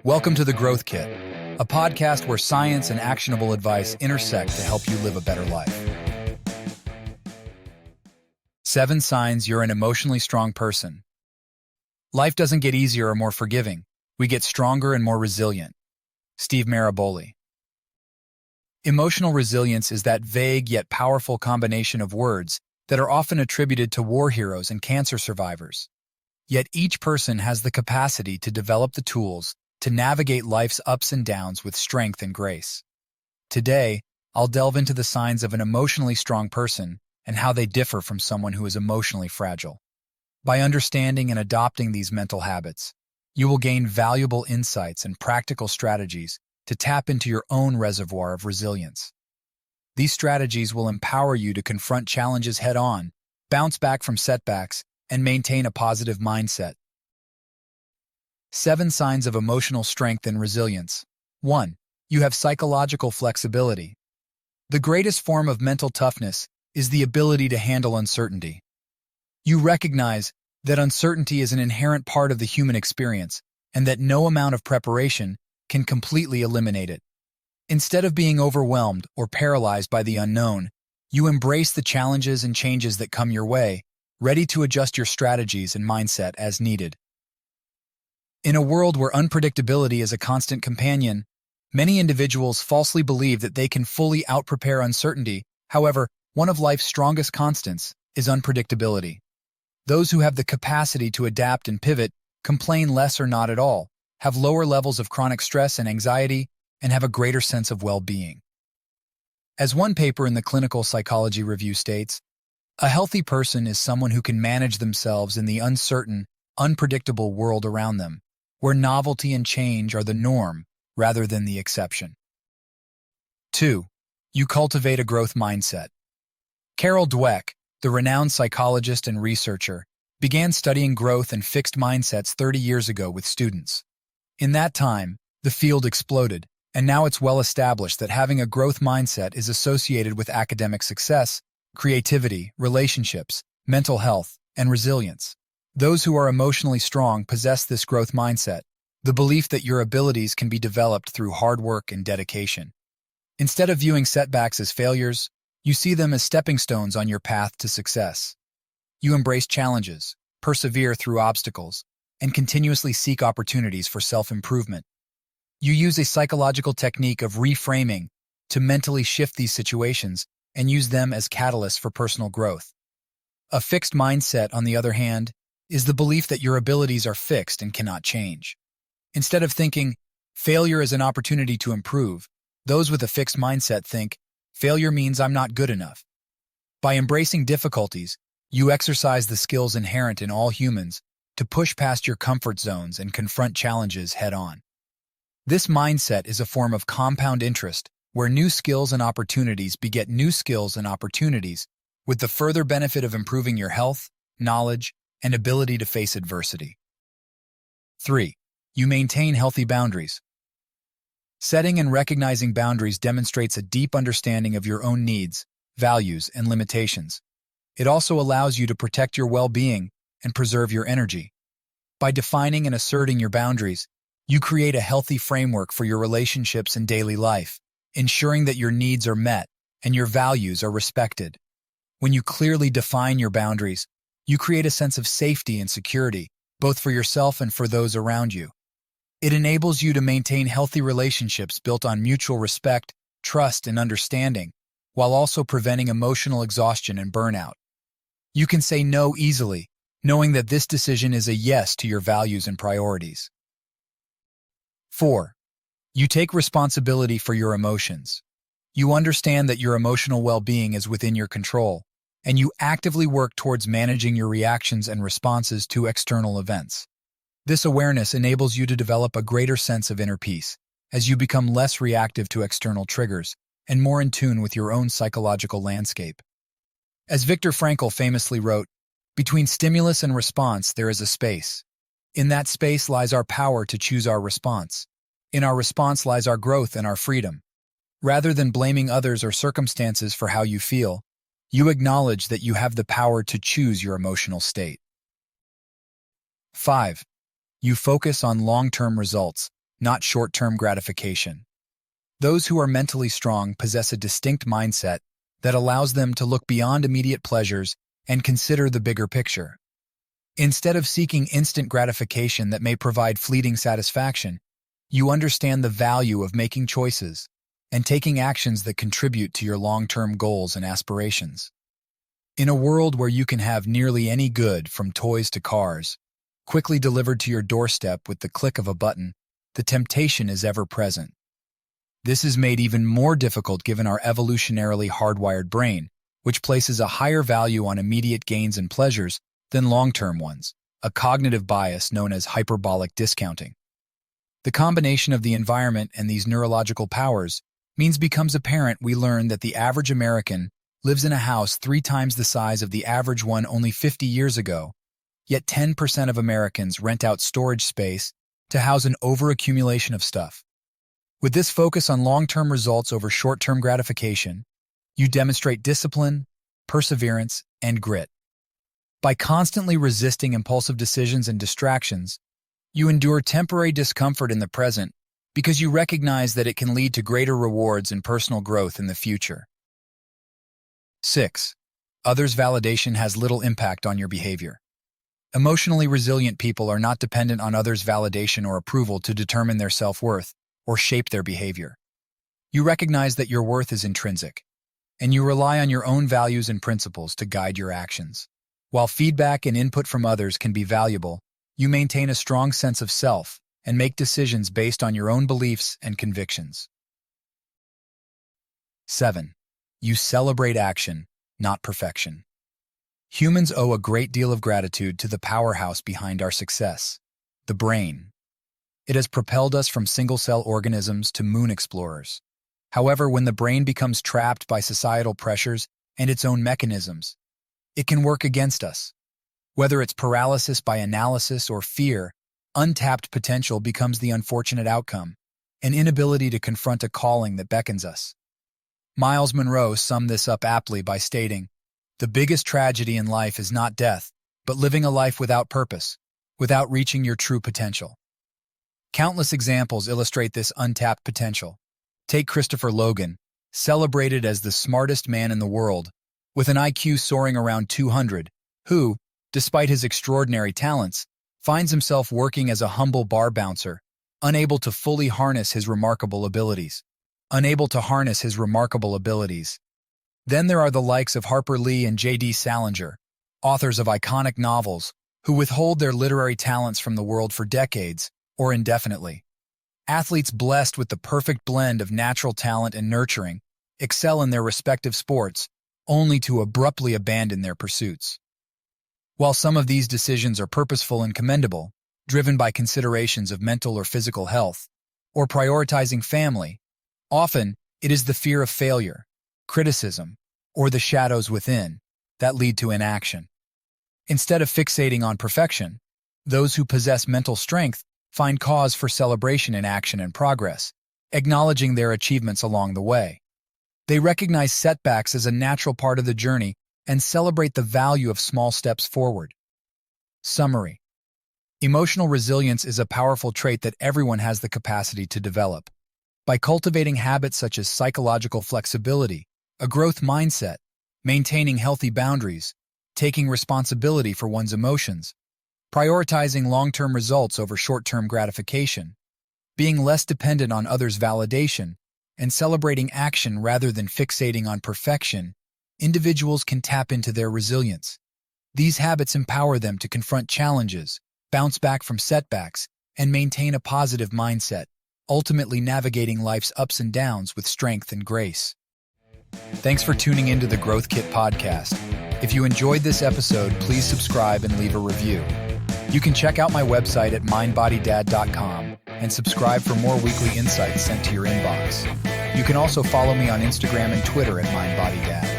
Welcome to The Growth Kit, a podcast where science and actionable advice intersect to help you live a better life. 7 signs you're an emotionally strong person. Life doesn't get easier or more forgiving. We get stronger and more resilient. Steve Maraboli. Emotional resilience is that vague yet powerful combination of words that are often attributed to war heroes and cancer survivors. Yet each person has the capacity to develop the tools to navigate life's ups and downs with strength and grace. Today, I'll delve into the signs of an emotionally strong person and how they differ from someone who is emotionally fragile. By understanding and adopting these mental habits, you will gain valuable insights and practical strategies to tap into your own reservoir of resilience. These strategies will empower you to confront challenges head-on, bounce back from setbacks, and maintain a positive mindset. 7 signs of emotional strength and resilience. 1. You have psychological flexibility. The greatest form of mental toughness is the ability to handle uncertainty. You recognize that uncertainty is an inherent part of the human experience and that no amount of preparation can completely eliminate it. Instead of being overwhelmed or paralyzed by the unknown, you embrace the challenges and changes that come your way, ready to adjust your strategies and mindset as needed. In a world where unpredictability is a constant companion, many individuals falsely believe that they can fully outprepare uncertainty. However, one of life's strongest constants is unpredictability. Those who have the capacity to adapt and pivot complain less or not at all, have lower levels of chronic stress and anxiety, and have a greater sense of well-being. As one paper in the Clinical Psychology Review states, a healthy person is someone who can manage themselves in the uncertain, unpredictable world around them, where novelty and change are the norm rather than the exception. 2. You cultivate a growth mindset. Carol Dweck, the renowned psychologist and researcher, began studying growth and fixed mindsets 30 years ago with students. In that time, the field exploded, and now it's well established that having a growth mindset is associated with academic success, creativity, relationships, mental health, and resilience. Those who are emotionally strong possess this growth mindset, the belief that your abilities can be developed through hard work and dedication. Instead of viewing setbacks as failures, you see them as stepping stones on your path to success. You embrace challenges, persevere through obstacles, and continuously seek opportunities for self-improvement. You use a psychological technique of reframing to mentally shift these situations and use them as catalysts for personal growth. A fixed mindset, on the other hand, is the belief that your abilities are fixed and cannot change. Instead of thinking, failure is an opportunity to improve, those with a fixed mindset think, failure means I'm not good enough. By embracing difficulties, you exercise the skills inherent in all humans to push past your comfort zones and confront challenges head-on. This mindset is a form of compound interest, where new skills and opportunities beget new skills and opportunities, with the further benefit of improving your health, knowledge, and ability to face adversity. 3. You maintain healthy boundaries. Setting and recognizing boundaries demonstrates a deep understanding of your own needs, values, and limitations. It also allows you to protect your well-being and preserve your energy. By defining and asserting your boundaries, you create a healthy framework for your relationships and daily life, ensuring that your needs are met and your values are respected. When you clearly define your boundaries, you create a sense of safety and security, both for yourself and for those around you. It enables you to maintain healthy relationships built on mutual respect, trust, and understanding, while also preventing emotional exhaustion and burnout. You can say no easily, knowing that this decision is a yes to your values and priorities. 4. You take responsibility for your emotions. You understand that your emotional well-being is within your control, and you actively work towards managing your reactions and responses to external events. This awareness enables you to develop a greater sense of inner peace, as you become less reactive to external triggers and more in tune with your own psychological landscape. As Viktor Frankl famously wrote, "Between stimulus and response there is a space. In that space lies our power to choose our response. In our response lies our growth and our freedom." Rather than blaming others or circumstances for how you feel, you acknowledge that you have the power to choose your emotional state. 5. You focus on long-term results, not short-term gratification. Those who are mentally strong possess a distinct mindset that allows them to look beyond immediate pleasures and consider the bigger picture. Instead of seeking instant gratification that may provide fleeting satisfaction, you understand the value of making choices and taking actions that contribute to your long-term goals and aspirations. In a world where you can have nearly any good, from toys to cars, quickly delivered to your doorstep with the click of a button, the temptation is ever present. This is made even more difficult given our evolutionarily hardwired brain, which places a higher value on immediate gains and pleasures than long-term ones, a cognitive bias known as hyperbolic discounting. The combination of the environment and these neurological powers becomes apparent. We learn that the average American lives in a house 3 times the size of the average one only 50 years ago, yet 10% of Americans rent out storage space to house an overaccumulation of stuff. With this focus on long-term results over short-term gratification, you demonstrate discipline, perseverance, and grit. By constantly resisting impulsive decisions and distractions, you endure temporary discomfort in the present because you recognize that it can lead to greater rewards and personal growth in the future. 6. Others' validation has little impact on your behavior. Emotionally resilient people are not dependent on others' validation or approval to determine their self-worth or shape their behavior. You recognize that your worth is intrinsic, and you rely on your own values and principles to guide your actions. While feedback and input from others can be valuable, you maintain a strong sense of self and make decisions based on your own beliefs and convictions. 7. You celebrate action, not perfection. Humans owe a great deal of gratitude to the powerhouse behind our success, the brain. It has propelled us from single-cell organisms to moon explorers. However, when the brain becomes trapped by societal pressures and its own mechanisms, it can work against us. Whether it's paralysis by analysis or fear, untapped potential becomes the unfortunate outcome, an inability to confront a calling that beckons us. Miles Monroe summed this up aptly by stating, "The biggest tragedy in life is not death, but living a life without purpose, without reaching your true potential." Countless examples illustrate this untapped potential. Take Christopher Logan, celebrated as the smartest man in the world, with an IQ soaring around 200, who, despite his extraordinary talents, finds himself working as a humble bar bouncer, unable to fully harness his remarkable abilities. Then there are the likes of Harper Lee and J.D. Salinger, authors of iconic novels, who withhold their literary talents from the world for decades or indefinitely. Athletes blessed with the perfect blend of natural talent and nurturing excel in their respective sports, only to abruptly abandon their pursuits. While some of these decisions are purposeful and commendable, driven by considerations of mental or physical health, or prioritizing family, often it is the fear of failure, criticism, or the shadows within that lead to inaction. Instead of fixating on perfection, those who possess mental strength find cause for celebration in action and progress, acknowledging their achievements along the way. They recognize setbacks as a natural part of the journey and celebrate the value of small steps forward. Summary: emotional resilience is a powerful trait that everyone has the capacity to develop. By cultivating habits such as psychological flexibility, a growth mindset, maintaining healthy boundaries, taking responsibility for one's emotions, prioritizing long-term results over short-term gratification, being less dependent on others' validation, and celebrating action rather than fixating on perfection, individuals can tap into their resilience. These habits empower them to confront challenges, bounce back from setbacks, and maintain a positive mindset, ultimately navigating life's ups and downs with strength and grace. Thanks for tuning into the Growth Kit podcast. If you enjoyed this episode, please subscribe and leave a review. You can check out my website at MindBodyDad.com and subscribe for more weekly insights sent to your inbox. You can also follow me on Instagram and Twitter at MindBodyDad.